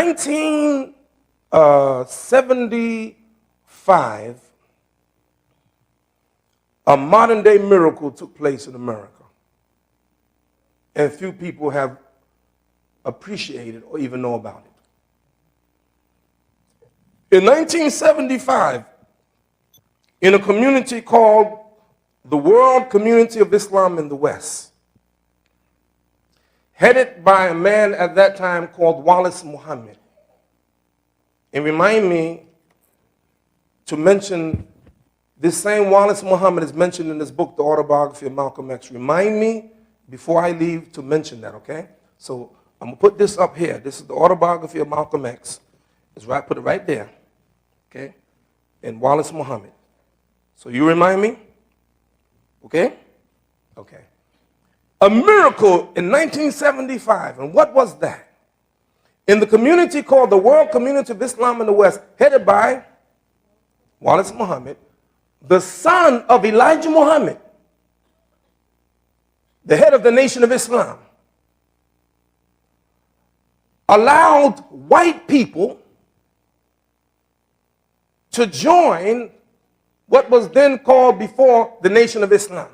1975, a modern day miracle took place in America. And few people have appreciated or even know about it. In 1975, in a community called the World Community of Islam in the West, headed by a man at that time called Wallace Muhammad. And remind me to mention this same Wallace Muhammad is mentioned in this book, The Autobiography of Malcolm X. Remind me before I leave to mention that, okay? So I'm going to put this up here. This is the Autobiography of Malcolm X. It's right, put it right there, okay? And Wallace Muhammad. So you remind me? Okay? Okay. A miracle in 1975. And what was that? In the community called the World Community of Islam in the West, headed by Wallace Muhammad, the son of Elijah Muhammad, the head of the Nation of Islam, allowed white people to join what was then called before the Nation of Islam.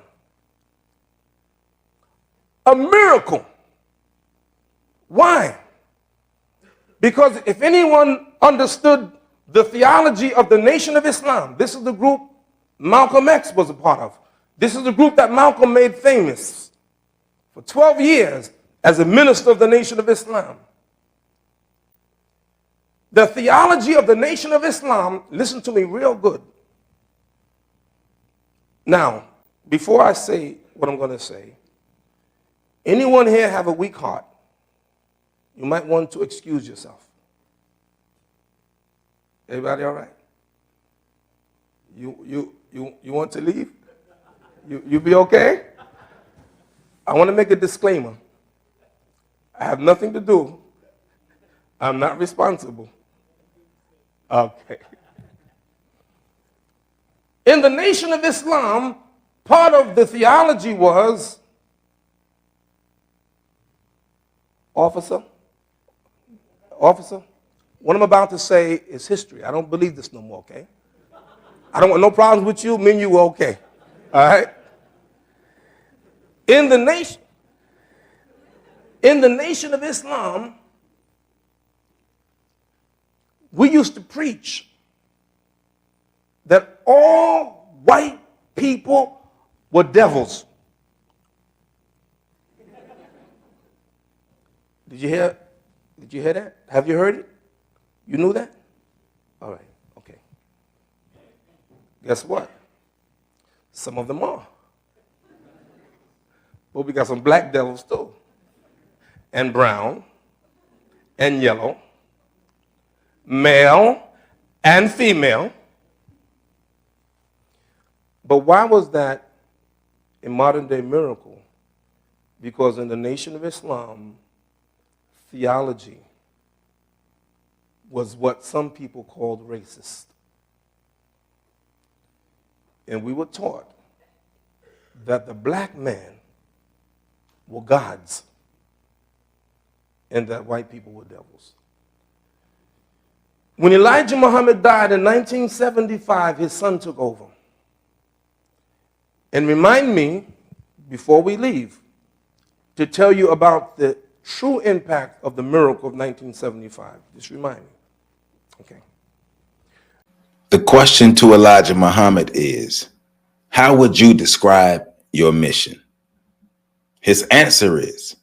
A miracle. Why? Because if anyone understood the theology of the Nation of Islam, this is the group Malcolm X was a part of. This is the group that Malcolm made famous for 12 years as a minister of the Nation of Islam. The theology of the Nation of Islam, listen to me real good. Now, before I say what I'm going to say, anyone here have a weak heart? You might want to excuse yourself. Everybody all right? You want to leave? You be okay? I want to make a disclaimer. I have nothing to do. I'm not responsible. Okay. In the Nation of Islam, part of the theology was, officer, what I'm about to say is history. I don't believe this no more, okay? I don't want no problems with you, me and you were okay. All right? In the Nation of Islam, we used to preach that all white people were devils. Did you hear that? Have you heard it? You knew that? All right, okay. Guess what? Some of them are. But we got some black devils too. And brown, and yellow, male and female. But why was that a modern day miracle? Because in the Nation of Islam, theology was what some people called racist. And we were taught that the black man were gods and that white people were devils. When Elijah Muhammad died in 1975, his son took over. And remind me, before we leave, to tell you about the true impact of the miracle of 1975. Just remind me. Okay. The question to Elijah Muhammad is, how would you describe your mission? His answer is,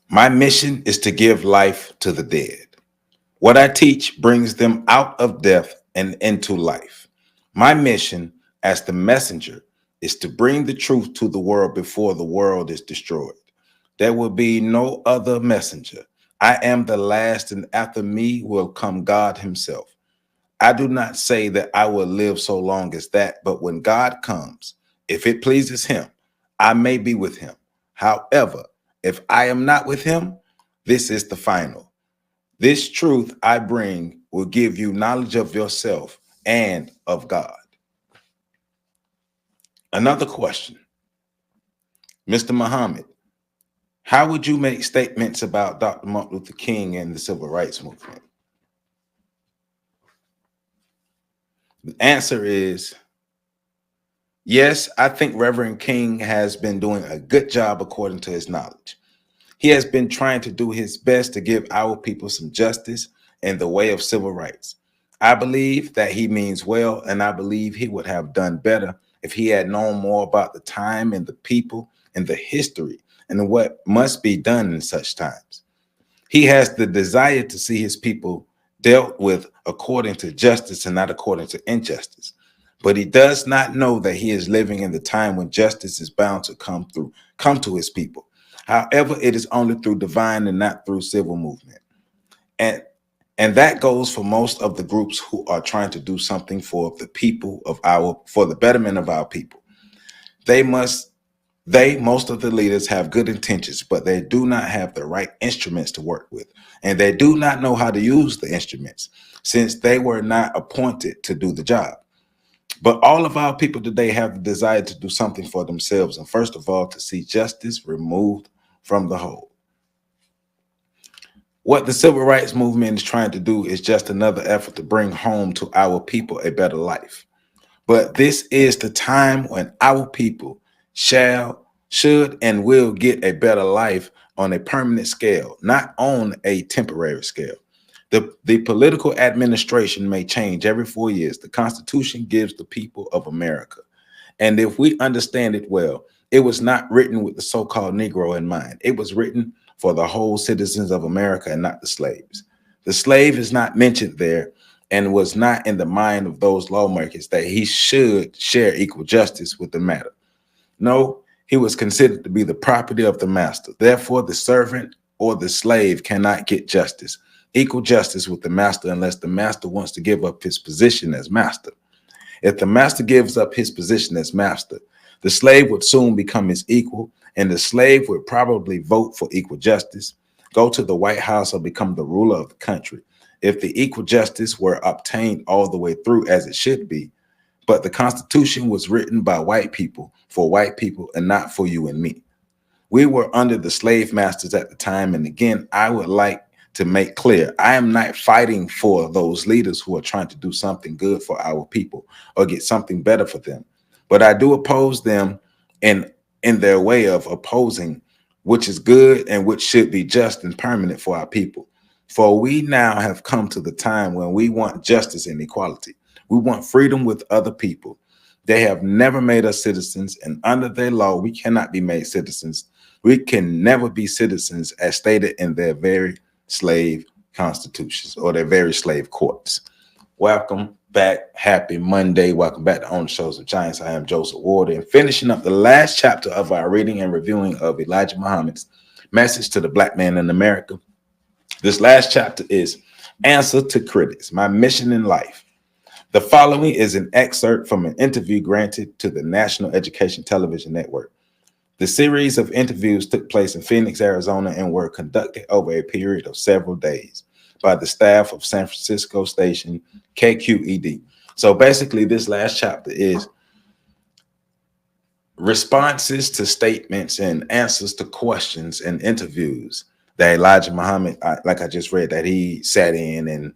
my mission is to give life to the dead. What I teach brings them out of death and into life. My mission as the messenger is to bring the truth to the world before the world is destroyed. There will be no other messenger. I am the last, and after me will come God himself. I do not say that I will live so long as that, but when God comes, if it pleases him, I may be with him. However, if I am not with him, this is the final. This truth I bring will give you knowledge of yourself and of God. Another question. Mr. Muhammad, how would you make statements about Dr. Martin Luther King and the Civil Rights Movement? The answer is yes, I think Reverend King has been doing a good job according to his knowledge. He has been trying to do his best to give our people some justice in the way of civil rights. I believe that he means well, and I believe he would have done better if he had known more about the time and the people and the history and what must be done in such times. He has the desire to see his people dealt with according to justice and not according to injustice. But he does not know that he is living in the time when justice is bound to come to his people. However, it is only through divine and not through civil movement. And and that goes for most of the groups who are trying to do something for the people of for the betterment of our people. They must most of the leaders have good intentions, but they do not have the right instruments to work with. And they do not know how to use the instruments since they were not appointed to do the job. But all of our people today have the desire to do something for themselves. And first of all, to see justice removed from the whole. What the civil rights movement is trying to do is just another effort to bring home to our people a better life. But this is the time when our people should, and will get a better life on a permanent scale, not on a temporary scale. The political administration may change every 4 years. The Constitution gives the people of America. And if we understand it well, it was not written with the so-called Negro in mind. It was written for the whole citizens of America and not the slaves. The slave is not mentioned there and was not in the mind of those lawmakers that he should share equal justice with the matter. No, he was considered to be the property of the master. Therefore, the servant or the slave cannot get justice, equal justice with the master, unless the master wants to give up his position as master. If the master gives up his position as master, the slave would soon become his equal, and the slave would probably vote for equal justice, go to the White House, or become the ruler of the country. If the equal justice were obtained all the way through as it should be, but the Constitution was written by white people for white people and not for you and me. We were under the slave masters at the time. And again, I would like to make clear, I am not fighting for those leaders who are trying to do something good for our people or get something better for them. But I do oppose them in their way of opposing which is good and which should be just and permanent for our people. For we now have come to the time when we want justice and equality. We want freedom with other people. They have never made us citizens, and under their law, we cannot be made citizens. We can never be citizens as stated in their very slave constitutions or their very slave courts. Welcome back. Happy Monday. Welcome back to On the Shows of Giants. I am Joseph Ward, and finishing up the last chapter of our reading and reviewing of Elijah Muhammad's message to the black man in America. This last chapter is Answer to Critics, My Mission in Life. The following is an excerpt from an interview granted to the National Education Television Network. The series of interviews took place in Phoenix, Arizona, and were conducted over a period of several days by the staff of San Francisco station KQED. So basically, this last chapter is responses to statements and answers to questions and interviews that Elijah Muhammad, like I just read, that he sat in, and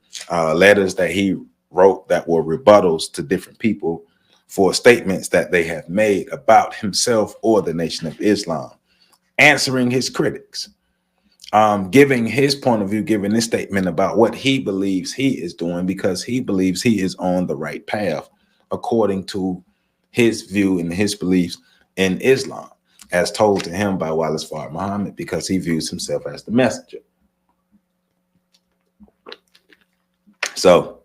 letters that he wrote that were rebuttals to different people for statements that they have made about himself or the Nation of Islam, answering his critics, giving his point of view, giving this statement about what he believes he is doing because he believes he is on the right path according to his view and his beliefs in Islam, as told to him by Wallace Fard Muhammad, because he views himself as the messenger. So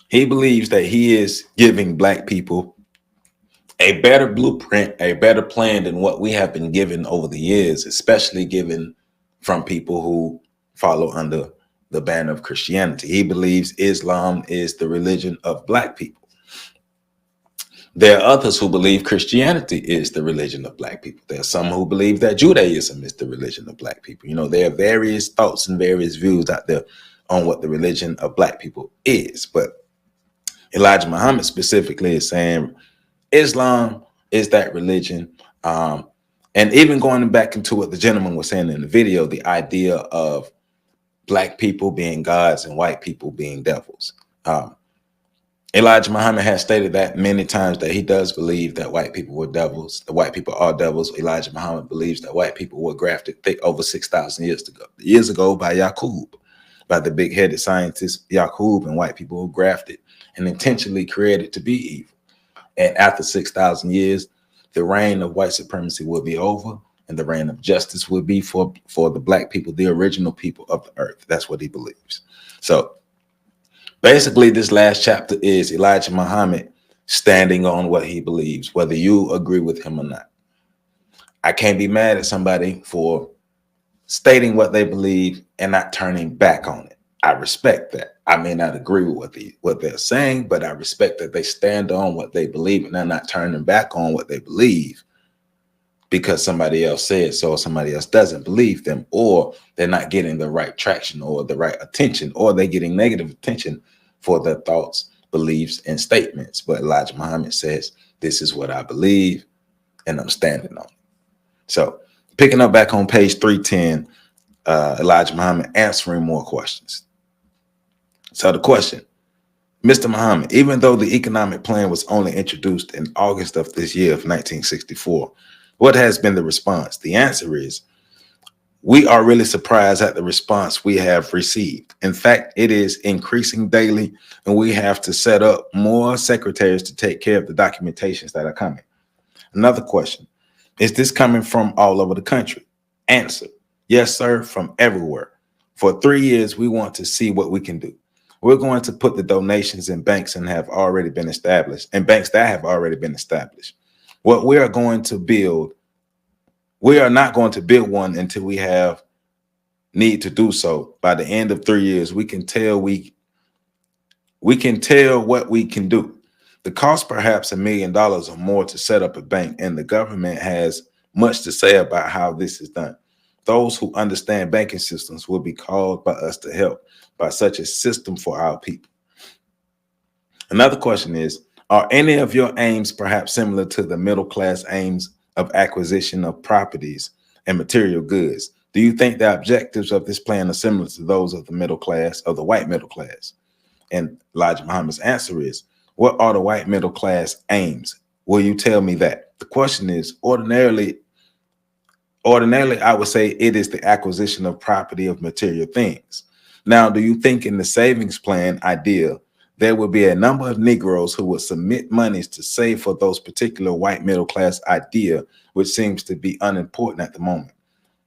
he believes that he is giving black people a better blueprint, a better plan than what we have been given over the years, especially given from people who follow under the banner of Christianity. He believes Islam is the religion of black people. There are others who believe Christianity is the religion of black people. There are some who believe that Judaism is the religion of black people. You know, there are various thoughts and various views out there on what the religion of black people is. But Elijah Muhammad specifically is saying Islam is that religion. And even going back into what the gentleman was saying in the video, the idea of black people being gods and white people being devils. Elijah Muhammad has stated that many times that he does believe that white people were devils. The white people are devils. Elijah Muhammad believes that white people were grafted over 6,000 years ago by Yaqub, by the big-headed scientist Yaqub, and white people were grafted and intentionally created to be evil. And after 6,000 years, the reign of white supremacy will be over, and the reign of justice will be for the black people, the original people of the earth. That's what he believes. So basically, this last chapter is Elijah Muhammad standing on what he believes, whether you agree with him or not. I can't be mad at somebody for stating what they believe and not turning back on it. I respect that. I may not agree with what they're saying, but I respect that they stand on what they believe and they're not turning back on what they believe because somebody else said so, or somebody else doesn't believe them, or they're not getting the right traction or the right attention, or they're getting negative attention for their thoughts, beliefs, and statements. But Elijah Muhammad says, this is what I believe, and I'm standing on it. So picking up back on page 310, Elijah Muhammad answering more questions. So the question, Mr. Muhammad, even though the economic plan was only introduced in August of this year of 1964, what has been the response? The answer is, we are really surprised at the response we have received. In fact, it is increasing daily, and we have to set up more secretaries to take care of the documentations that are coming. Another question, is this coming from all over the country? Answer, yes, sir, from everywhere. For 3 years, we want to see what we can do. We're going to put the donations in banks and have already been established, and banks that have already been established. What we are going to build, we are not going to build one until we have need to do so. By the end of 3 years, we can tell what we can do. The cost perhaps $1 million or more to set up a bank, and the government has much to say about how this is done. Those who understand banking systems will be called by us to help by such a system for our people. Another question is, are any of your aims perhaps similar to the middle class aims of acquisition of properties and material goods? Do you think the objectives of this plan are similar to those of the middle class, of the white middle class? And Elijah Muhammad's answer is, what are the white middle class aims? Will you tell me that? The question is, ordinarily, I would say it is the acquisition of property of material things. Now, do you think in the savings plan idea, there will be a number of Negroes who will submit monies to save for those particular white middle class idea, which seems to be unimportant at the moment?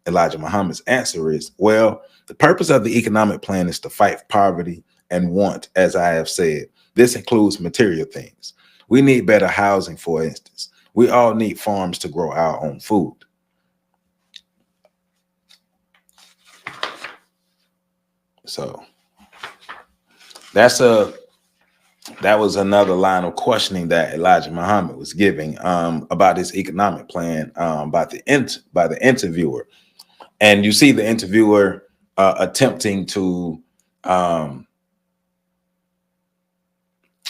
Elijah Muhammad's answer is, well, the purpose of the economic plan is to fight poverty and want, as I have said. This includes material things. We need better housing, for instance. We all need farms to grow our own food. So that was another line of questioning that Elijah Muhammad was giving about his economic plan by the interviewer. And you see the interviewer attempting to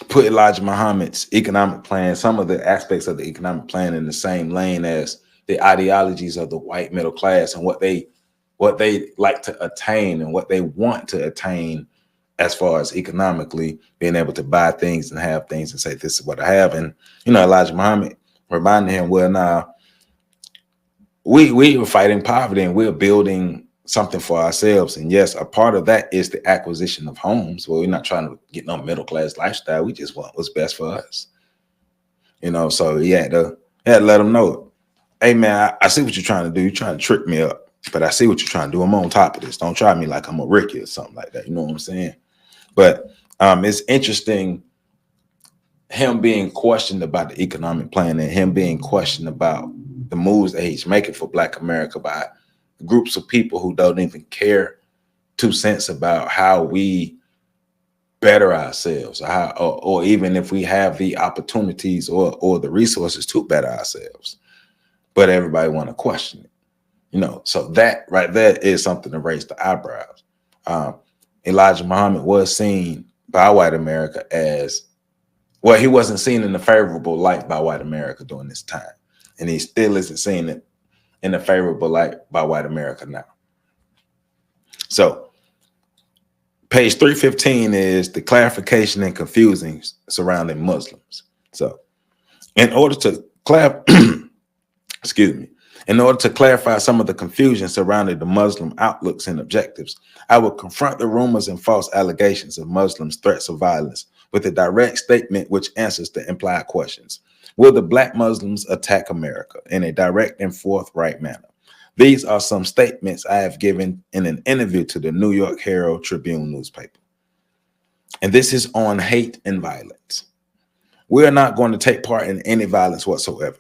put Elijah Muhammad's economic plan, some of the aspects of the economic plan, in the same lane as the ideologies of the white middle class and what they like to attain and what they want to attain as far as economically being able to buy things and have things and say, this is what I have. And, Elijah Muhammad reminded him, well, now we are fighting poverty and we're building something for ourselves. And yes, a part of that is the acquisition of homes. Well, we're not trying to get no middle class lifestyle. We just want what's best for us. So he had to let him know, hey man, I see what you're trying to do. You're trying to trick me up, but I see what you're trying to do. I'm on top of this. Don't try me like I'm a Ricky or something like that. You know what I'm saying? But it's interesting him being questioned about the economic plan and him being questioned about the moves that he's making for Black America by groups of people who don't even care 2 cents about how we better ourselves, or even if we have the opportunities or the resources to better ourselves, but everybody want to question it. So that right there is something to raise the eyebrows. Elijah Muhammad was seen by white America as, well, he wasn't seen in a favorable light by white America during this time. And he still isn't seen it in a favorable light by white America now. So Page 315 is the clarification and confusing surrounding Muslims. So in order to excuse me, in order to clarify some of the confusion surrounding the Muslim outlooks and objectives, I will confront the rumors and false allegations of Muslims' threats of violence with a direct statement which answers the implied questions. Will the Black Muslims attack America in a direct and forthright manner? These are some statements I have given in an interview to the New York Herald Tribune newspaper. And this is on hate and violence. We are not going to take part in any violence whatsoever.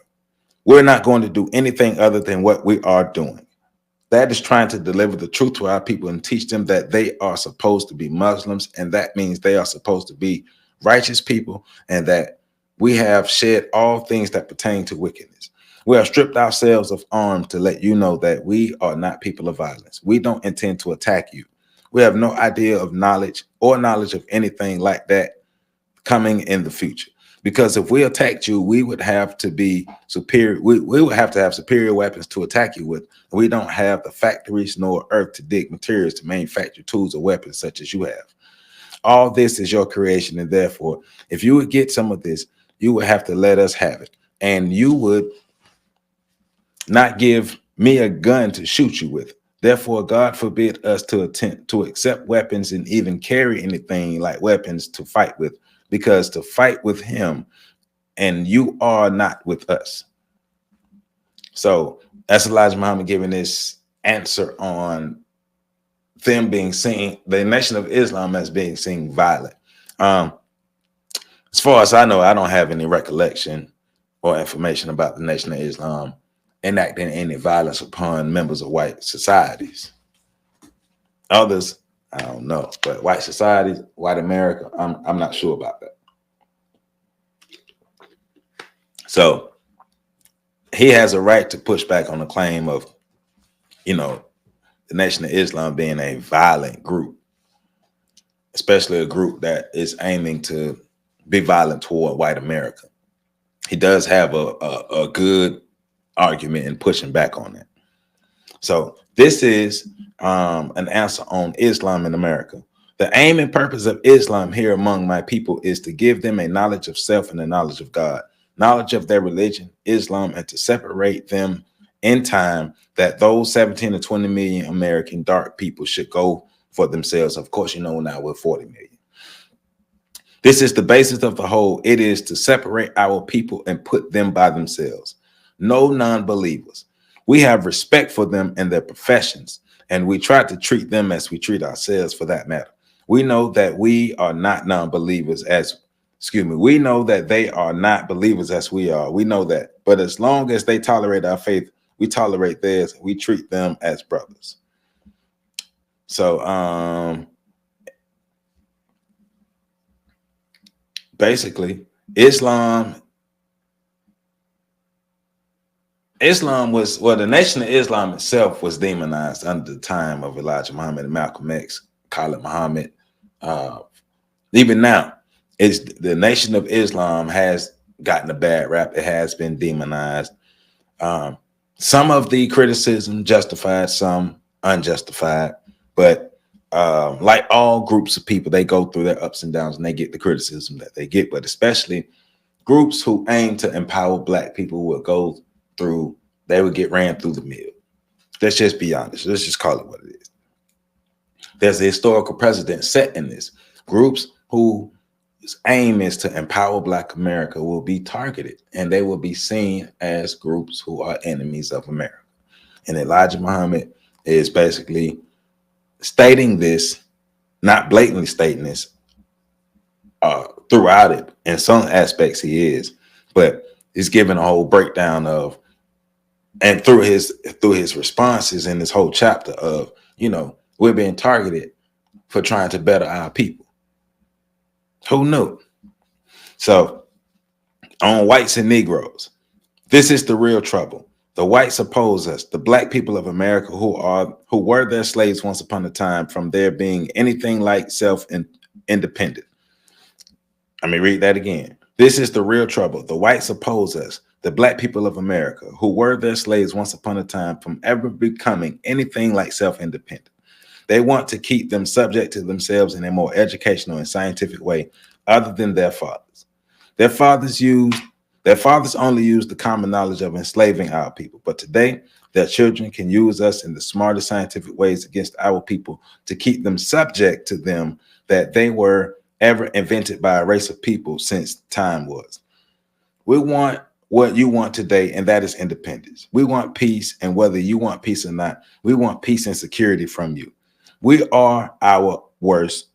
We're not going to do anything other than what we are doing. That is trying to deliver the truth to our people and teach them that they are supposed to be Muslims, and that means they are supposed to be righteous people, and that we have shed all things that pertain to wickedness. We have stripped ourselves of arms to let you know that we are not people of violence. We don't intend to attack you. We have no idea of knowledge of anything like that coming in the future. Because if we attacked you, we would have to be superior. We would have to have superior weapons to attack you with. We don't have the factories nor earth to dig materials to manufacture tools or weapons such as you have. All this is your creation, and therefore, if you would get some of this, you would have to let us have it. And you would not give me a gun to shoot you with. Therefore, God forbid us to attempt to accept weapons and even carry anything like weapons to fight with, because to fight with him and you are not with us. So that's Elijah Muhammad giving this answer on them being seen, the Nation of Islam as being seen violent. As far as I know, I don't have any recollection or information about the Nation of Islam enacting any violence upon members of white societies. Others, I don't know, but white societies, white America, I'm not sure about that. So he has a right to push back on the claim of, the Nation of Islam being a violent group, especially a group that is aiming to be violent toward white America. He does have a good argument in pushing back on that. So this is an answer on Islam in America. The aim and purpose of Islam here among my people is to give them a knowledge of self and a knowledge of God, knowledge of their religion, Islam, and to separate them in time that those 17 to 20 million American dark people should go for themselves. Of course, now we're 40 million. This is the basis of the whole. It is to separate our people and put them by themselves. No non-believers. We have respect for them and their professions, and we try to treat them as we treat ourselves for that matter. We know that we are not non-believers we know that they are not believers as we are. We know that. But as long as they tolerate our faith, we tolerate theirs. We treat them as brothers. So basically, Islam was, the Nation of Islam itself was demonized under the time of Elijah Muhammad and Malcolm X, Khalid Muhammad. Even now, the Nation of Islam has gotten a bad rap. It has been demonized. Some of the criticism justified, some unjustified. But like all groups of people, they go through their ups and downs and they get the criticism that they get. But especially groups who aim to empower Black people they would get ran through the mill. Let's just be honest. Let's just call it what it is. There's a historical precedent set in this. Groups whose aim is to empower Black America will be targeted, and they will be seen as groups who are enemies of America. And Elijah Muhammad is basically stating this, not blatantly stating this throughout it. In some aspects he is, but he's giving a whole breakdown of, and through his responses in this whole chapter of, we're being targeted for trying to better our people. Who knew? So on whites and Negroes, this is the real trouble. The whites oppose us, the Black people of America who were their slaves once upon a time, from their being anything like self-independent. Let me read that again. This is the real trouble. The whites oppose us, the Black people of America, who were their slaves once upon a time, from ever becoming anything like self-independent. They want to keep them subject to themselves in a more educational and scientific way other than their fathers. Their fathers only used the common knowledge of enslaving our people. But today, their children can use us in the smartest scientific ways against our people to keep them subject to them that they were ever invented by a race of people since time was. We want what you want today, and that is independence. We want peace, and whether you want peace or not, we want peace and security from you. You are our worst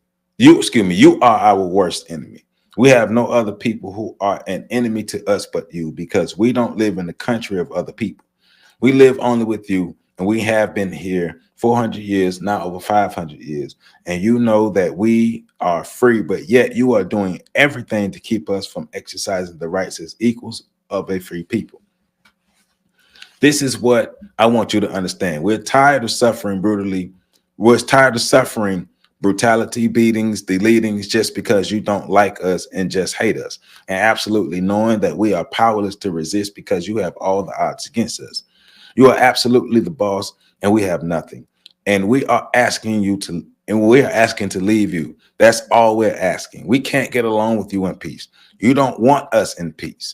enemy. We have no other people who are an enemy to us but you, because we don't live in the country of other people. We live only with you, and we have been here 400 years, now over 500 years. And you know that we are free, but yet you are doing everything to keep us from exercising the rights as equals of a free people. This is what I want you to understand. We're tired of suffering brutally. We're tired of suffering brutality, beatings, deletings just because you don't like us and just hate us. And absolutely knowing that we are powerless to resist because you have all the odds against us. You are absolutely the boss and we have nothing. And we are asking to leave you. That's all we're asking. We can't get along with you in peace. You don't want us in peace.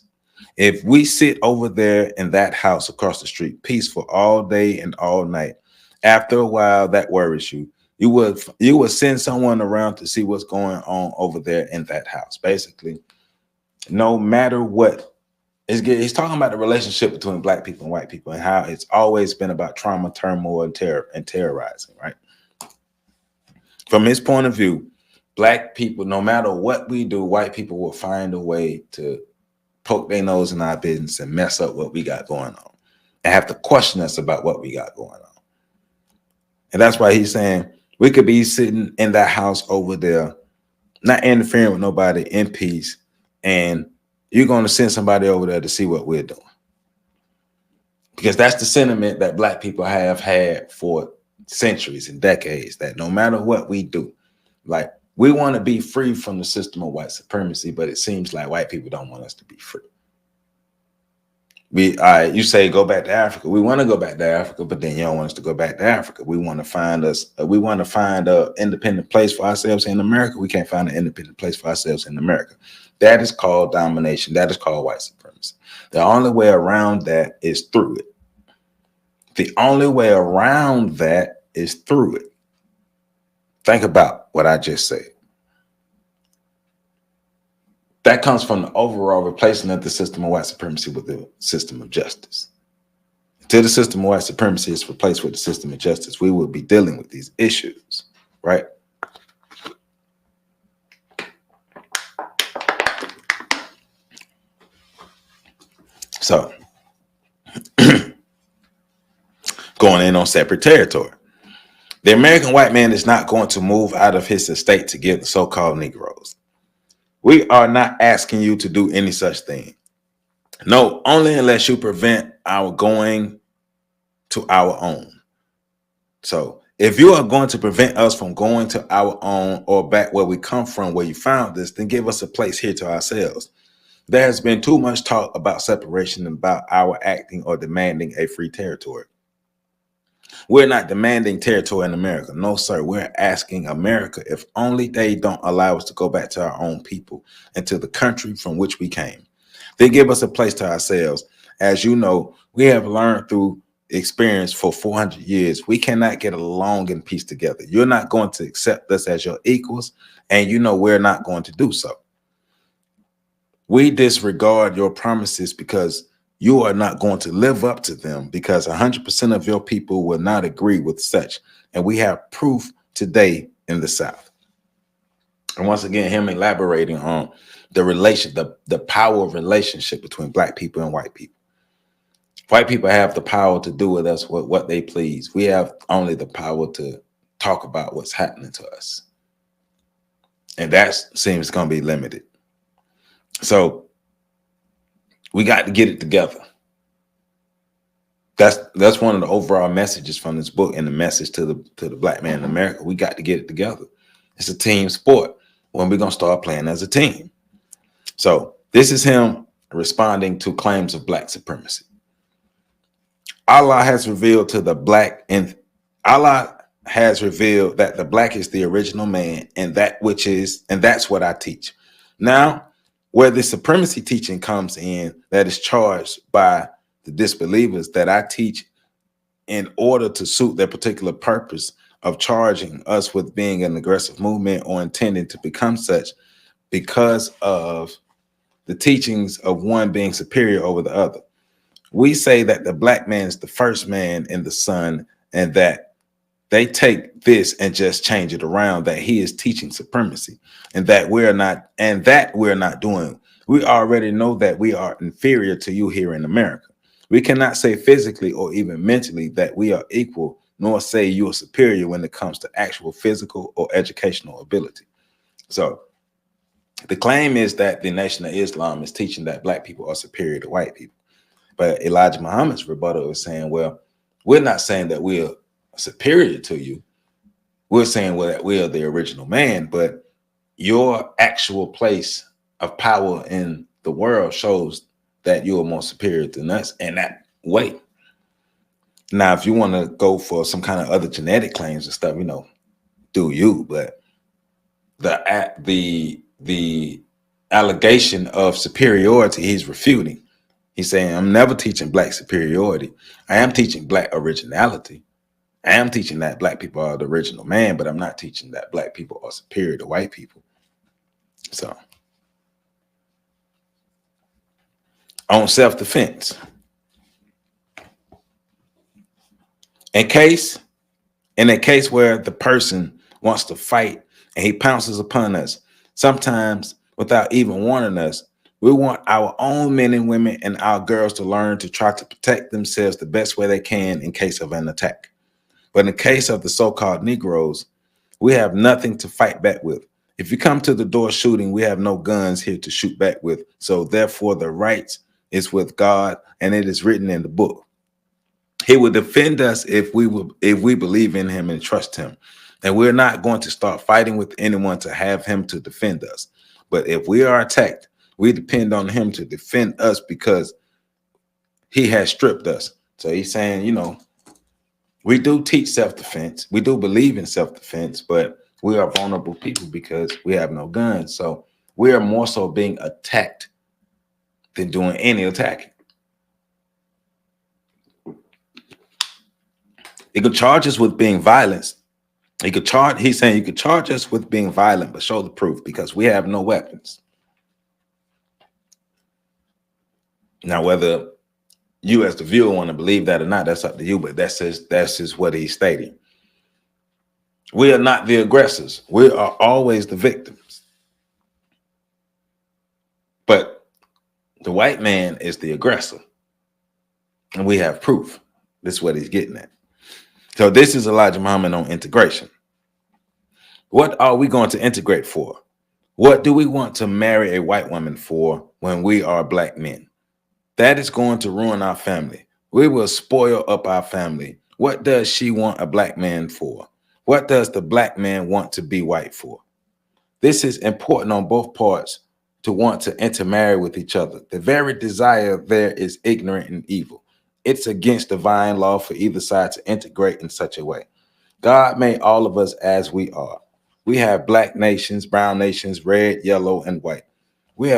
If we sit over there in that house across the street, peaceful all day and all night, after a while that worries you. You would send someone around to see what's going on over there in that house. Basically, no matter what. He's talking about the relationship between black people and white people and how it's always been about trauma, turmoil, and terror and terrorizing, right? From his point of view, black people, no matter what we do, white people will find a way to poke their nose in our business and mess up what we got going on and have to question us about what we got going on. And that's why he's saying we could be sitting in that house over there, not interfering with nobody, in peace, and you're going to send somebody over there to see what we're doing. Because that's the sentiment that black people have had for centuries and decades, that no matter what we do, like, we want to be free from the system of white supremacy, but it seems like white people don't want us to be free. You say go back to Africa. We want to go back to Africa, but then you don't want us to go back to Africa. We want to find an independent place for ourselves in America. We can't find an independent place for ourselves in America. That is called domination. That is called white supremacy. The only way around that is through it. The only way around that is through it. Think about what I just said. That comes from the overall replacement of the system of white supremacy with the system of justice. Until the system of white supremacy is replaced with the system of justice, we will be dealing with these issues, right? So, going in on separate territory. The American white man is not going to move out of his estate to give the so-called Negroes. We are not asking you to do any such thing. No, only unless you prevent our going to our own. So if you are going to prevent us from going to our own or back where we come from, where you found this, then give us a place here to ourselves. There has been too much talk about separation and about our acting or demanding a free territory. We're not demanding territory in America. No, sir. We're asking America if only they don't allow us to go back to our own people and to the country from which we came. They give us a place to ourselves. As you know, we have learned through experience for 400 years, we cannot get along in peace together. You're not going to accept us as your equals, and you know we're not going to do so. We disregard your promises because you are not going to live up to them, because 100% of your people will not agree with such. And we have proof today in the South. And once again, him elaborating on the power of relationship between black people and white people. White people have the power to do with us what they please. We have only the power to talk about what's happening to us. And that seems going to be limited. So we got to get it together. That's one of the overall messages from this book, and the message to the black man in America. We got to get it together. It's a team sport. When we're going to start playing as a team. So this is him responding to claims of black supremacy. Allah has revealed to the black and Allah has revealed that the black is the original man, and that's what I teach. Now, where the supremacy teaching comes in, that is charged by the disbelievers, that I teach in order to suit their particular purpose of charging us with being an aggressive movement or intending to become such because of the teachings of one being superior over the other. We say that the black man is the first man in the sun, and that they take this and just change it around, that he is teaching supremacy, and that we're not doing. We already know that we are inferior to you here in America. We cannot say physically or even mentally that we are equal, nor say you are superior when it comes to actual physical or educational ability. So the claim is that the Nation of Islam is teaching that black people are superior to white people. But Elijah Muhammad's rebuttal is saying, well, we're not saying that we are superior to you. We're saying, well, that we are the original man, but your actual place of power in the world shows that you are more superior than us in that way. Now, if you want to go for some kind of other genetic claims and stuff, do you? But the allegation of superiority he's refuting. He's saying, I'm never teaching black superiority. I am teaching black originality. I am teaching that black people are the original man, but I'm not teaching that black people are superior to white people. So, on self-defense, in a case where the person wants to fight and he pounces upon us, sometimes without even warning us, we want our own men and women and our girls to learn to try to protect themselves the best way they can in case of an attack. But in the case of the so-called Negroes, we have nothing to fight back with. If you come to the door shooting, we have no guns here to shoot back with. So therefore, the rights is with God, and it is written in the book. He will defend us if we believe in him and trust him. And we're not going to start fighting with anyone to have him to defend us. But if we are attacked, we depend on him to defend us because he has stripped us. So he's saying, we do teach self-defense. We do believe in self-defense, but we are vulnerable people because we have no guns. So we are more so being attacked than doing any attacking. He could charge us with being violent. He's saying you could charge us with being violent, but show the proof because we have no weapons. Now, whether you as the viewer want to believe that or not, that's up to you, but that's just what he's stating. We are not the aggressors. We are always the victims. But the white man is the aggressor. And we have proof. This is what he's getting at. So this is Elijah Muhammad on integration. What are we going to integrate for? What do we want to marry a white woman for when we are black men? That is going to ruin our family. We will spoil up our family. What does she want a black man for? What does the black man want to be white for? This is important on both parts to want to intermarry with each other. The very desire there is ignorant and evil. It's against divine law for either side to integrate in such a way. God made all of us as we are. We have black nations, brown nations, red, yellow, and white. We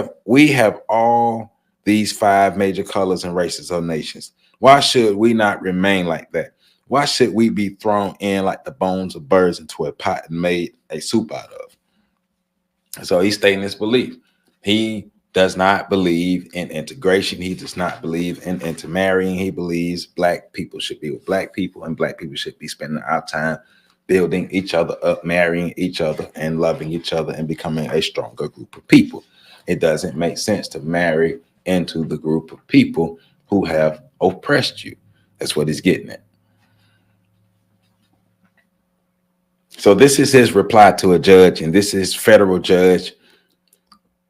have all these 5 major colors and races of nations. Why should we not remain like that? Why should we be thrown in like the bones of birds into a pot and made a soup out of? So he's stating his belief. He does not believe in integration. He does not believe in intermarrying. He believes black people should be with black people and black people should be spending our time building each other up, marrying each other and loving each other and becoming a stronger group of people. It doesn't make sense to marry into the group of people who have oppressed you. That's what he's getting at. So this is his reply to a judge, and this is federal judge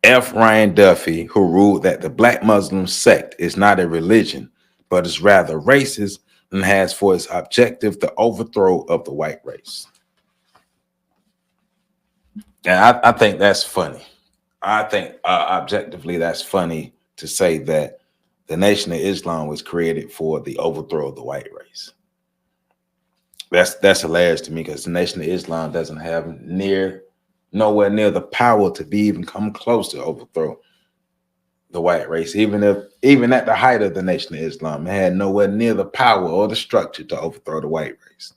F. Ryan Duffy, who ruled that the Black Muslim sect is not a religion, but is rather racist and has for its objective the overthrow of the white race. And I think that's funny. I think objectively that's funny to say that the Nation of Islam was created for the overthrow of the white race. That's hilarious to me because the Nation of Islam doesn't have nowhere near the power to be even come close to overthrow the white race. Even at the height of the Nation of Islam, it had nowhere near the power or the structure to overthrow the white race.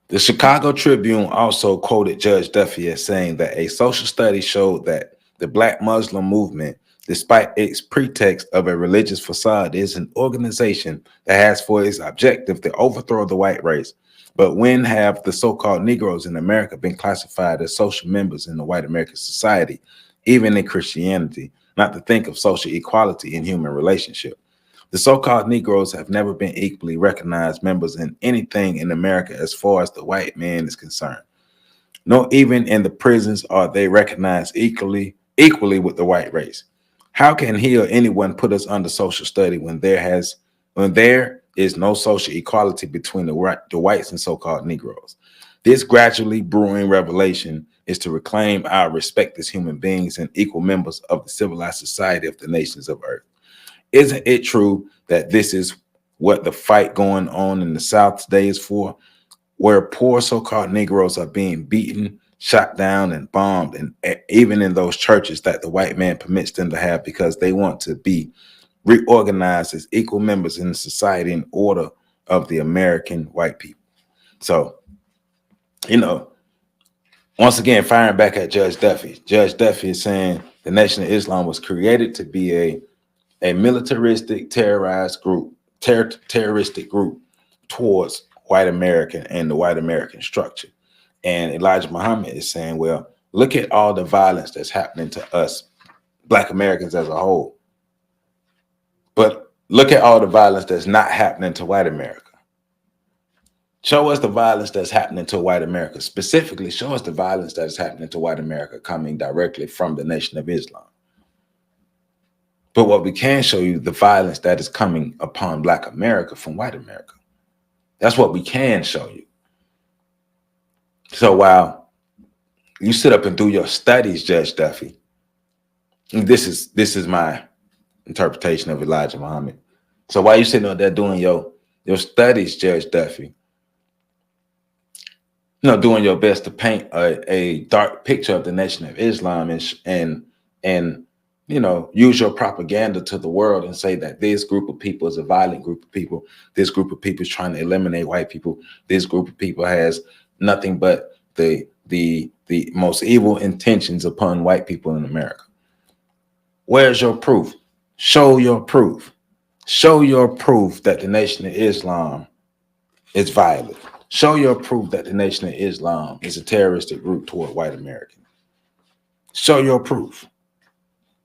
The Chicago Tribune also quoted Judge Duffy as saying that a social study showed that the Black Muslim movement, despite its pretext of a religious facade, is an organization that has for its objective to overthrow the white race. But when have the so-called Negroes in America been classified as social members in the white American society, even in Christianity, not to think of social equality in human relationship? The so-called Negroes have never been equally recognized members in anything in America as far as the white man is concerned. Nor even in the prisons are they recognized equally with the white race. How can he or anyone put us under social study when there is no social equality between the whites and so-called Negroes? This gradually brewing revelation is to reclaim our respect as human beings and equal members of the civilized society of the nations of earth. Isn't it true that this is what the fight going on in the South today is for, where poor so-called Negroes are being beaten, shot down, and bombed, and even in those churches that the white man permits them to have because they want to be reorganized as equal members in the society in order of the American white people? So, once again, firing back at Judge Duffy. Judge Duffy is saying the Nation of Islam was created to be a militaristic terroristic group towards white American and the white American structure. And Elijah Muhammad is saying, well, look at all the violence that's happening to us, Black Americans as a whole. But look at all the violence that's not happening to white America. Show us the violence that's happening to white America. Specifically, show us the violence that is happening to white America coming directly from the Nation of Islam. But what we can show you, the violence that is coming upon Black America from white America. That's what we can show you. So while you sit up and do your studies, Judge Duffy, and this is my interpretation of Elijah Muhammad. So while you sitting up there doing your studies, Judge Duffy, doing your best to paint a dark picture of the Nation of Islam and use your propaganda to the world and say that this group of people is a violent group of people. This group of people is trying to eliminate white people. This group of people has nothing but the most evil intentions upon white people in America. Where's your proof? Show your proof. Show your proof that the Nation of Islam is violent. Show your proof that the Nation of Islam is a terroristic group toward white Americans. Show your proof.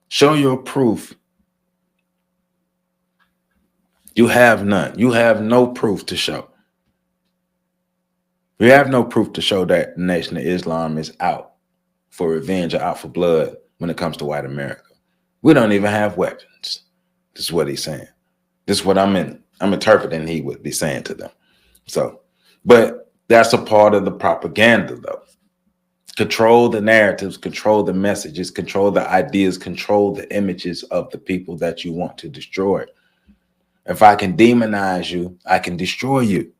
Show your proof. You have none. You have no proof to show. You have no proof to show that the Nation of Islam is out for revenge or out for blood when it comes to white America. We don't even have weapons. This is what he's saying. This is what I'm interpreting he would be saying to them. So, but that's a part of the propaganda, though. Control the narratives, control the messages, control the ideas, control the images of the people that you want to destroy. If I can demonize you, I can destroy you.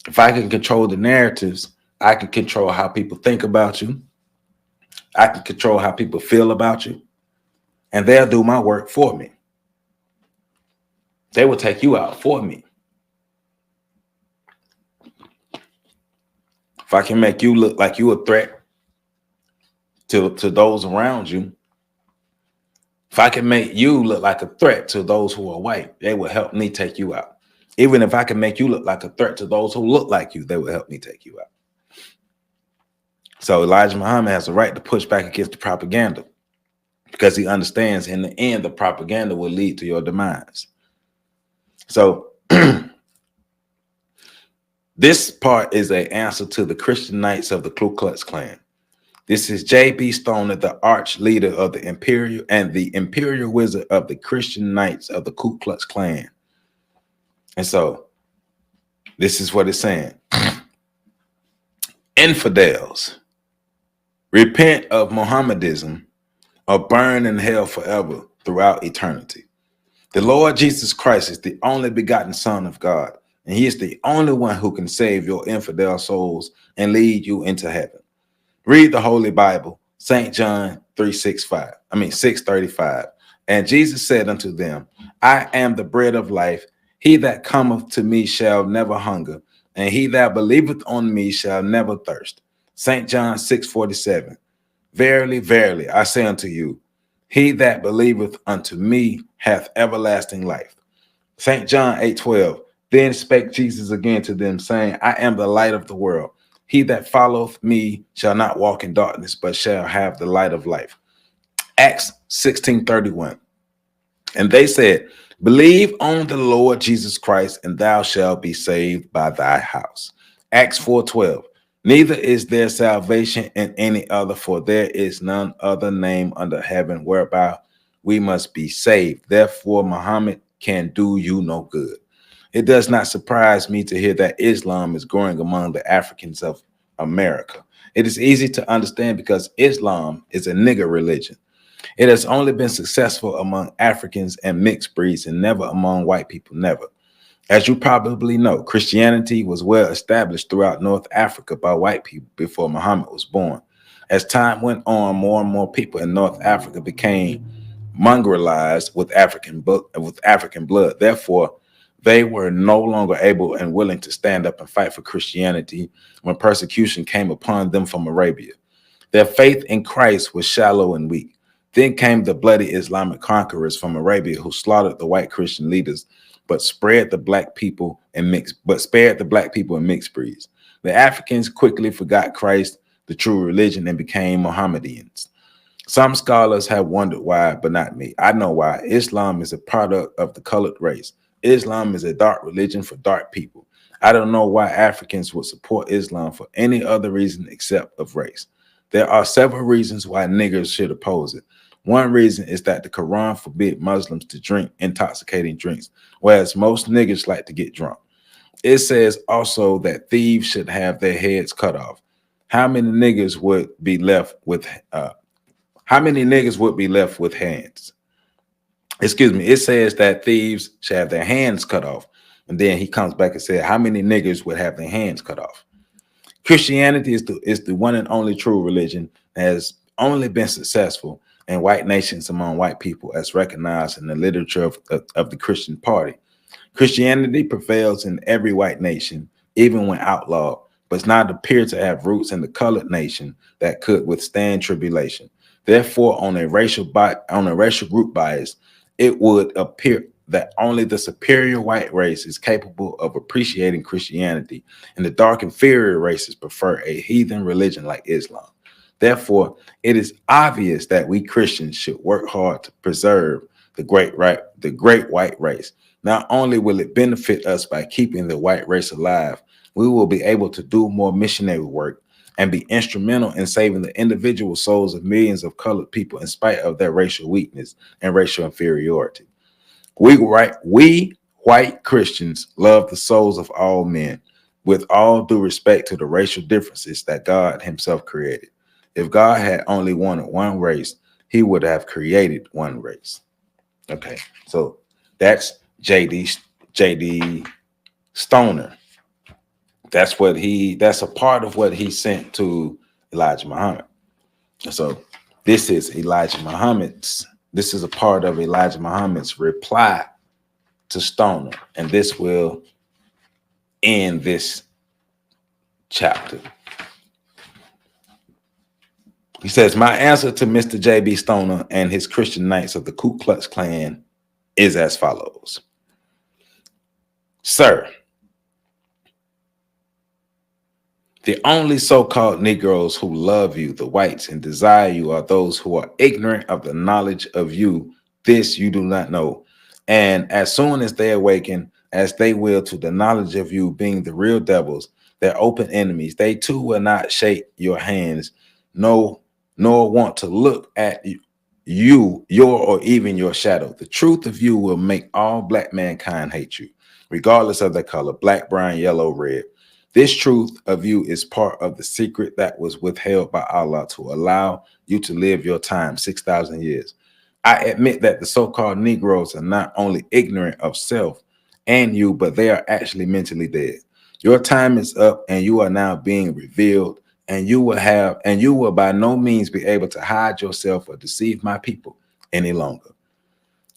If I can control the narratives, I can control how people think about you. I can control how people feel about you. And they'll do my work for me. They will take you out for me. If I can make you look like you a threat to those around you, if I can make you look like a threat to those who are white, they will help me take you out. Even if I can make you look like a threat to those who look like you, they will help me take you out. So Elijah Muhammad has a right to push back against the propaganda because he understands in the end, the propaganda will lead to your demise. So this part is an answer to the Christian Knights of the Ku Klux Klan. This is J.B. Stoner, the arch leader of the Imperial Wizard of the Christian Knights of the Ku Klux Klan. And so this is what it's saying. Infidels, repent of Mohammedism or burn in hell forever throughout eternity. The Lord Jesus Christ is the only begotten Son of God, and he is the only one who can save your infidel souls and lead you into heaven. Read the Holy Bible, St. John 6:35. And Jesus said unto them, I am the bread of life. He that cometh to me shall never hunger, and he that believeth on me shall never thirst. St. John 6:47. Verily, verily, I say unto you, he that believeth unto me hath everlasting life. St. John 8:12. Then spake Jesus again to them, saying, I am the light of the world. He that followeth me shall not walk in darkness, but shall have the light of life. Acts 16:31. And they said, believe on the Lord Jesus Christ, and thou shalt be saved by thy house. Acts 4:12. Neither is there salvation in any other, for there is none other name under heaven whereby we must be saved. Therefore, Muhammad can do you no good. It does not surprise me to hear that Islam is growing among the Africans of America. It is easy to understand because Islam is a nigger religion. It has only been successful among Africans and mixed breeds and never among white people, never. As you probably know, Christianity was well established throughout North Africa by white people before Muhammad was born. As time went on, more and more people in North Africa became mongrelized with African blood. Therefore, they were no longer able and willing to stand up and fight for Christianity when persecution came upon them from Arabia. Their faith in Christ was shallow and weak. Then came the bloody Islamic conquerors from Arabia who slaughtered the white Christian leaders, but spared the black people and mixed breeds. The Africans quickly forgot Christ, the true religion, and became Mohammedans. Some scholars have wondered why, but not me. I know why. Islam is a product of the colored race. Islam is a dark religion for dark people. I don't know why Africans would support Islam for any other reason except of race. There are several reasons why niggers should oppose it. One reason is that the Quran forbids Muslims to drink intoxicating drinks, whereas most niggers like to get drunk. It says also that thieves should have their heads cut off. How many niggers would be left with hands? Excuse me. It says that thieves should have their hands cut off. And then he comes back and said, how many niggers would have their hands cut off? Christianity is the one and only true religion that has only been successful in white nations among white people, as recognized in the literature of the Christian party. Christianity prevails in every white nation, even when outlawed, but does not appear to have roots in the colored nation that could withstand tribulation. Therefore, on a racial group bias, it would appear that only the superior white race is capable of appreciating Christianity, and the dark inferior races prefer a heathen religion like Islam. Therefore, it is obvious that we Christians should work hard to preserve the great white race. Not only will it benefit us by keeping the white race alive, we will be able to do more missionary work and be instrumental in saving the individual souls of millions of colored people in spite of their racial weakness and racial inferiority. We white Christians love the souls of all men, with all due respect to the racial differences that God himself created. If God had only wanted one race, he would have created one race. Okay, so that's J.D. Stoner. That's a part of what he sent to Elijah Muhammad. So this is a part of Elijah Muhammad's reply to Stoner, and this will end this chapter. He says, my answer to Mr. J.B. Stoner and his Christian Knights of the Ku Klux Klan is as follows. Sir, the only so-called Negroes who love you, the whites, and desire you are those who are ignorant of the knowledge of you. This you do not know. And as soon as they awaken, as they will, to the knowledge of you being the real devils, their open enemies, they too will not shake your hands, nor want to look at you, or even your shadow. The truth of you will make all black mankind hate you, regardless of their color, black, brown, yellow, red. This truth of you is part of the secret that was withheld by Allah to allow you to live your time, 6,000 years. I admit that the so-called Negroes are not only ignorant of self and you, but they are actually mentally dead. Your time is up and you are now being revealed, and you will by no means be able to hide yourself or deceive my people any longer.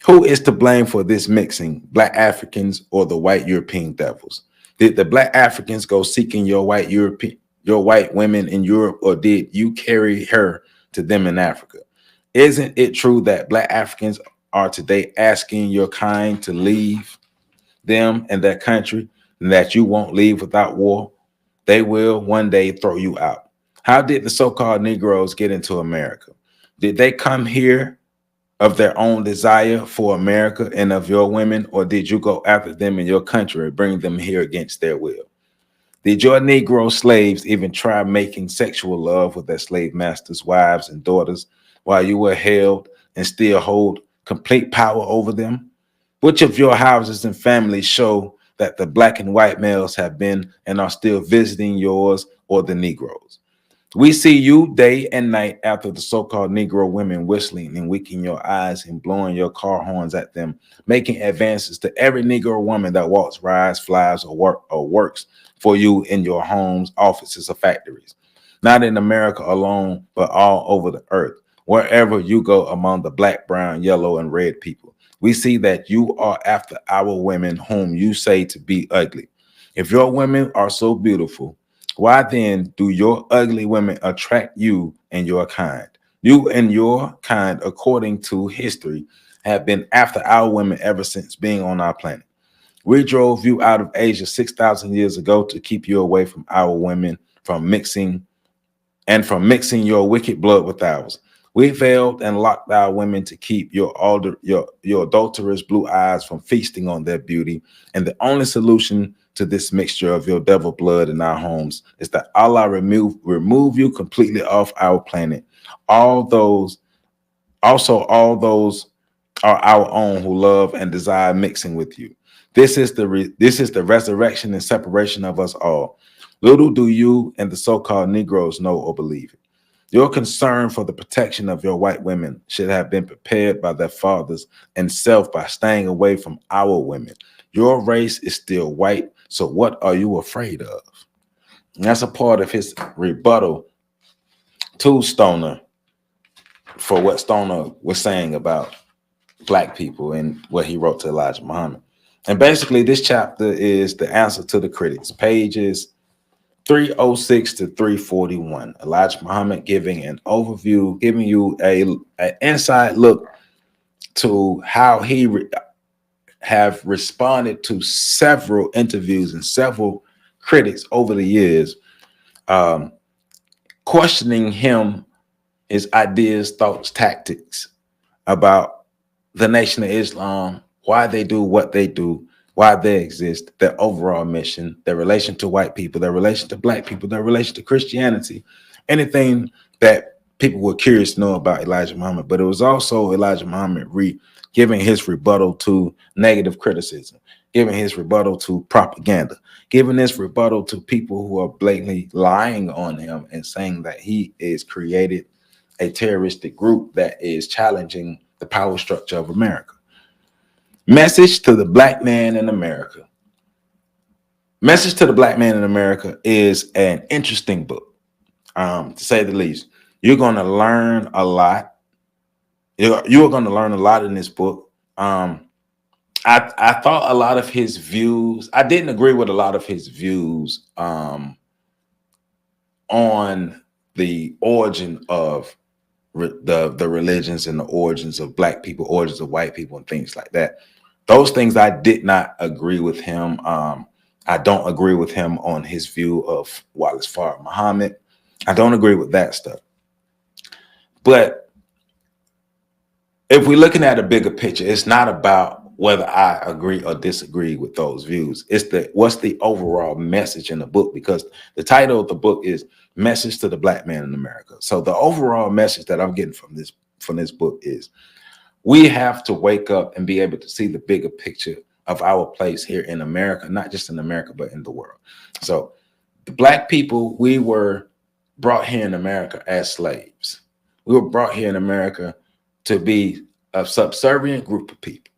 Who is to blame for this mixing, black Africans or the white European devils? Did the black Africans go seeking your white women in Europe, or did you carry her to them in Africa? Isn't it true that black Africans are today asking your kind to leave them and their country, and that you won't leave without war? They will one day throw you out. How did the so-called Negroes get into America? Did they come here of their own desire for America and of your women, or did you go after them in your country and bring them here against their will? Did your Negro slaves even try making sexual love with their slave masters' wives and daughters while you were held and still hold complete power over them? Which of your houses and families show that the black and white males have been and are still visiting yours or the Negroes? We see you day and night after the so-called Negro women, whistling and winking your eyes and blowing your car horns at them, making advances to every Negro woman that walks, rides, flies, or works for you in your homes, offices, or factories. Not in America alone, but all over the earth, wherever you go among the black, brown, yellow, and red people. We see that you are after our women whom you say to be ugly. If your women are so beautiful, why then do your ugly women attract you and your kind? You and your kind, according to history, have been after our women ever since being on our planet. We drove you out of Asia 6,000 years ago to keep you away from our women, from mixing your wicked blood with ours. We veiled and locked our women to keep your adulterous blue eyes from feasting on their beauty. And the only solution to this mixture of your devil blood in our homes is that Allah remove you completely off our planet. All those are our own who love and desire mixing with you. This is the resurrection and separation of us all. Little do you and the so-called Negroes know or believe it. Your concern for the protection of your white women should have been prepared by their fathers and self by staying away from our women. Your race is still white, so what are you afraid of? And that's a part of his rebuttal to Stoner for what Stoner was saying about black people and what he wrote to Elijah Muhammad. And basically, this chapter is the answer to the critics, pages 306 to 341. Elijah Muhammad giving an overview, giving you an inside look to how he have responded to several interviews and several critics over the years, questioning him, his ideas, thoughts, tactics about the Nation of Islam, why they do what they do, why they exist, their overall mission, their relation to white people, their relation to black people, their relation to Christianity, anything that people were curious to know about Elijah Muhammad. But it was also Elijah Muhammad giving his rebuttal to negative criticism, giving his rebuttal to propaganda, giving his rebuttal to people who are blatantly lying on him and saying that he is created a terroristic group that is challenging the power structure of America. Message to the Black Man in America. Message to the Black Man in America is an interesting book, to say the least. You're going to learn a lot. You're going to learn a lot in this book. I thought a lot of his views, I didn't agree with a lot of his views on the origin of the religions and the origins of black people, origins of white people, and things like that. Those things I did not agree with him. I don't agree with him on his view of Wallace Farr Muhammad. I don't agree with that stuff. But if we're looking at a bigger picture, it's not about whether I agree or disagree with those views. It's what's the overall message in the book, because the title of the book is Message to the Black Man in America. So the overall message that I'm getting from this book is we have to wake up and be able to see the bigger picture of our place here in America, not just in America, but in the world. So the black people, we were brought here in America as slaves. We were brought here in America to be a subservient group of people.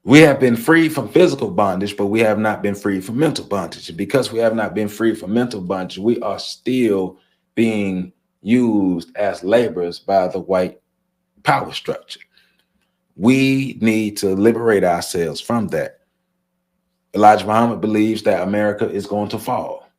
We have been free from physical bondage, but we have not been free from mental bondage. And because we have not been free from mental bondage, we are still being used as laborers by the white power structure. We need to liberate ourselves from that. Elijah Muhammad believes that America is going to fall.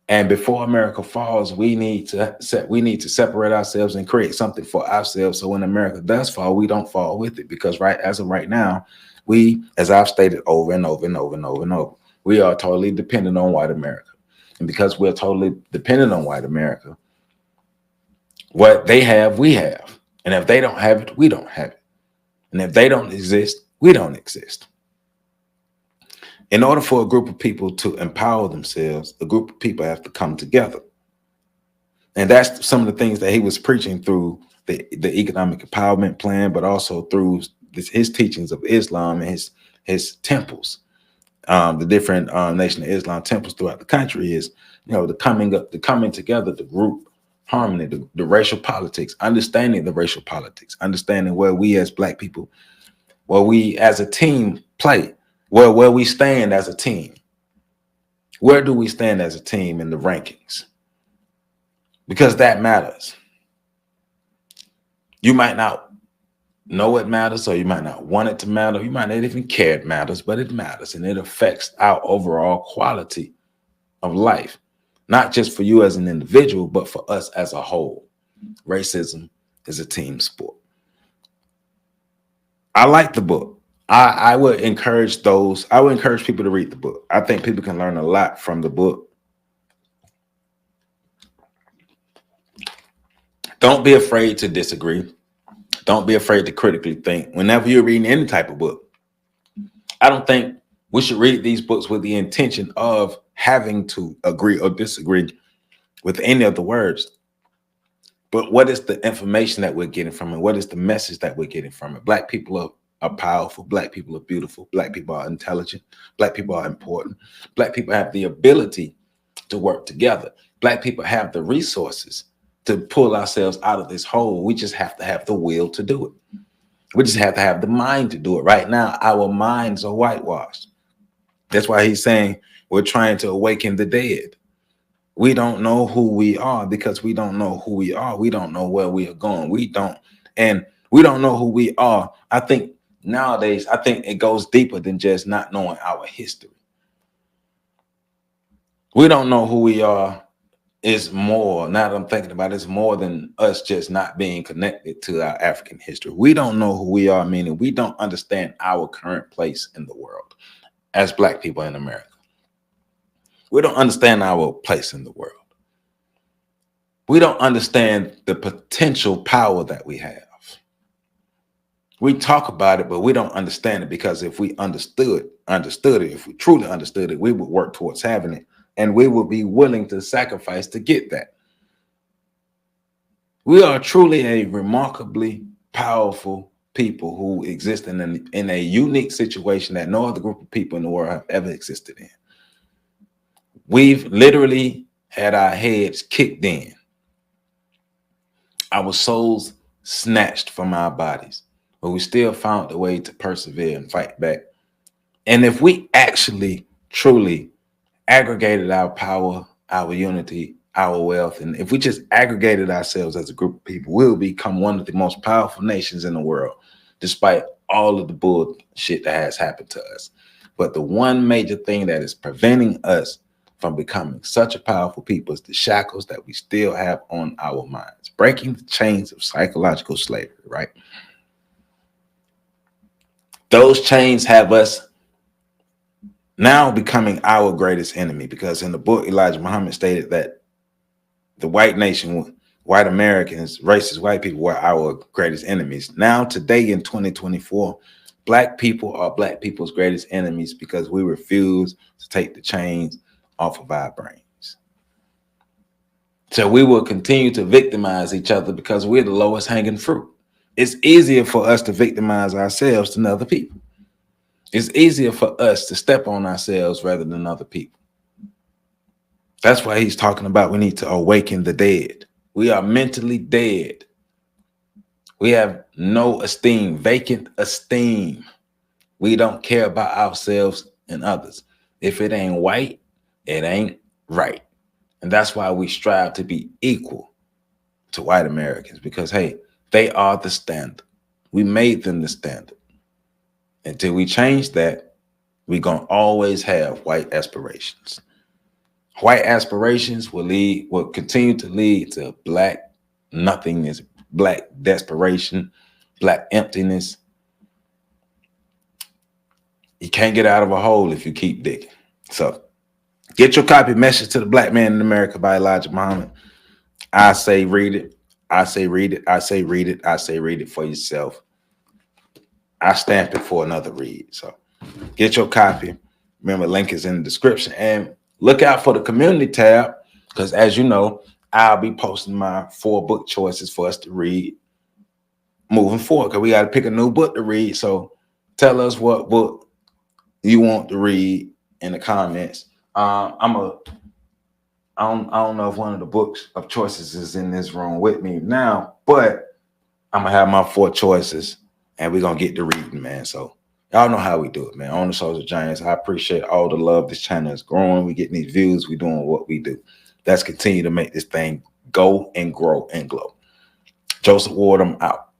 And before America falls, we need to separate ourselves and create something for ourselves. So when America does fall, we don't fall with it. Because as of right now, we, as I've stated over and over and over and over and over, we are totally dependent on white America. And because we're totally dependent on white America, what they have, we have. And if they don't have it, we don't have it. And if they don't exist, we don't exist. In order for a group of people to empower themselves, a group of people have to come together. And that's some of the things that he was preaching through the economic empowerment plan, but also through his teachings of Islam and his temples, the different Nation of Islam temples throughout the country is, the coming together, the group harmony, the racial politics, understanding the racial politics, understanding where we as Black people, where we as a team play, where we stand as a team. Where do we stand as a team in the rankings? Because that matters. You might not know it matters, or you might not want it to matter. You might not even care it matters, but it matters, and it affects our overall quality of life, not just for you as an individual, but for us as a whole. Racism is a team sport. I like the book. I would encourage people to read the book. I think people can learn a lot from the book. Don't be afraid to disagree. Don't be afraid to critically think. Whenever you're reading any type of book, I don't think we should read these books with the intention of having to agree or disagree with any of the words. But what is the information that we're getting from it? What is the message that we're getting from it? Black people are powerful. Black people are beautiful. Black people are intelligent. Black people are important. Black people have the ability to work together. Black people have the resources to pull ourselves out of this hole. We just have to have the will to do it. We just have to have the mind to do it. Right now, our minds are whitewashed. That's why he's saying we're trying to awaken the dead. We don't know who we are. Because we don't know who we are, we don't know where we are going. We don't know who we are. I think nowadays, it goes deeper than just not knowing our history. We don't know who we are is more, now that I'm thinking about it, it's more than us just not being connected to our African history. We don't know who we are, meaning we don't understand our current place in the world as Black people in America. We don't understand our place in the world. We don't understand the potential power that we have. We talk about it, but we don't understand it, because if we understood it, if we truly understood it, we would work towards having it, and we would be willing to sacrifice to get that. We are truly a remarkably powerful people who exist in a unique situation that no other group of people in the world have ever existed in. We've literally had our heads kicked in, our souls snatched from our bodies, but we still found a way to persevere and fight back. And if we actually truly aggregated our power, our unity, our wealth, and if we just aggregated ourselves as a group of people, we'll become one of the most powerful nations in the world, despite all of the bullshit that has happened to us. But the one major thing that is preventing us from becoming such a powerful people is the shackles that we still have on our minds, breaking the chains of psychological slavery, right? Those chains have us now becoming our greatest enemy, because in the book, Elijah Muhammad stated that the white nation, white Americans, racist white people were our greatest enemies. Now, today in 2024, Black people are Black people's greatest enemies because we refuse to take the chains off of our brains. So we will continue to victimize each other because we're the lowest hanging fruit. It's easier for us to victimize ourselves than other people. It's easier for us to step on ourselves rather than other people. That's why he's talking about we need to awaken the dead. We are mentally dead. We have no esteem, vacant esteem. We don't care about ourselves and others. If it ain't white, it ain't right. And that's why we strive to be equal to white Americans, because, hey, they are the standard. We made them the standard. Until we change that, we're going to always have white aspirations. White aspirations will continue to lead to black nothingness, black desperation, black emptiness. You can't get out of a hole if you keep digging. So get your copy, Message to the Black Man in America by Elijah Muhammad. I say read it. I say read it. I say read it. I say read it for yourself. I stamp it for another read. So get your copy. Remember, link is in the description. And look out for the community tab, because as you know, I'll be posting my 4 book choices for us to read moving forward, because we got to pick a new book to read. So tell us what book you want to read in the comments. I don't know if one of the books of choices is in this room with me now, but I'm gonna have my 4 choices and we're gonna get to reading, man. So y'all know how we do it, man. On the Souls of Giants, I appreciate all the love. This channel is growing. We getting these views. We doing what we do. Let's continue to make this thing go and grow and glow. Joseph Ward, I'm out.